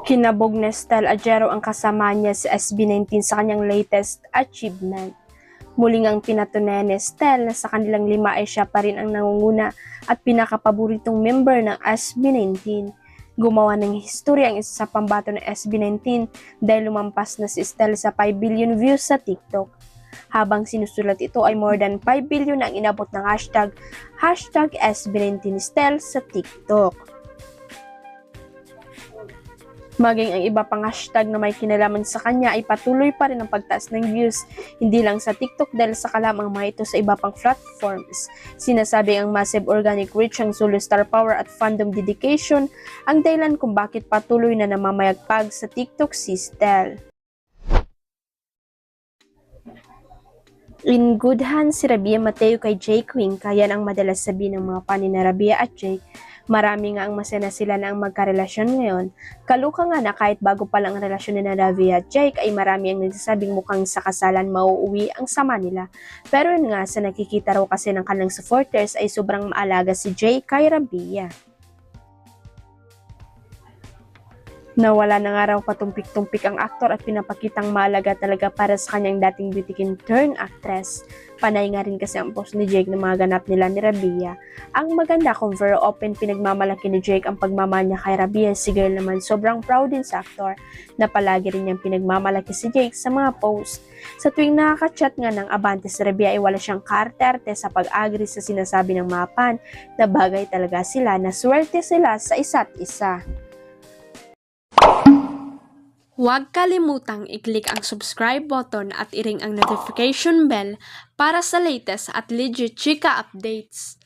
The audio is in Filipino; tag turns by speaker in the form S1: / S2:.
S1: Kinabog ni Estel Ajero ang kasama niya si SB19 sa kanyang latest achievement. Muling ang pinatunayan ni Estel na sa kanilang 5 ay siya pa rin ang nangunguna at pinakapaboritong member ng SB19. Gumawa ng history ang isa sa pambato ng SB19 dahil lumampas na si Estel sa 5 billion views sa TikTok. Habang sinusulat ito ay more than 5 billion ang inabot ng hashtag SB19Estel sa TikTok. Maging ang iba pang hashtag na may kinalaman sa kanya ay patuloy pa rin ang pagtaas ng views, hindi lang sa TikTok dahil sa kalamang mga ito sa iba pang platforms. Sinasabi ang massive organic reach ang solo star power at fandom dedication ang dahilan kung bakit patuloy na namamayagpag sa TikTok si Estel. In good hands si Rabia Mateo kay Jake Cuenca, yan ang madalas sabihin ng mga fan ni Rabia at Jake. Marami nga ang masaya na sila na ang magkarelasyon ngayon. Kaluka nga na kahit bago pa lang ang relasyon ni Rabia at Jake ay marami ang nagsasabing mukhang sa kasalan mauuwi ang sama nila. Pero yun nga sa nakikita raw kasi ng kanilang supporters ay sobrang maalaga si Jake kay Rabia. Nawala na nga raw patumpik-tumpik ang aktor at pinapakitang mahalaga talaga para sa kanyang dating beauty turn actress. Panay nga rin kasi ang post ni Jake na mga ganap nila ni Rabia. Ang maganda kung very open pinagmamalaki ni Jake ang pagmamahal niya kay Rabia, si girl naman sobrang proud din sa aktor na palagi rin niyang pinagmamalaki si Jake sa mga post. Sa tuwing nakaka-chat nga ng abante si Rabia ay wala siyang kaarte-arte sa pag-agree sa sinasabi ng mga fan na bagay talaga sila na swerte sila sa isa't isa. Huwag kalimutang i-click ang subscribe button at i-ring ang notification bell para sa latest at legit chika updates.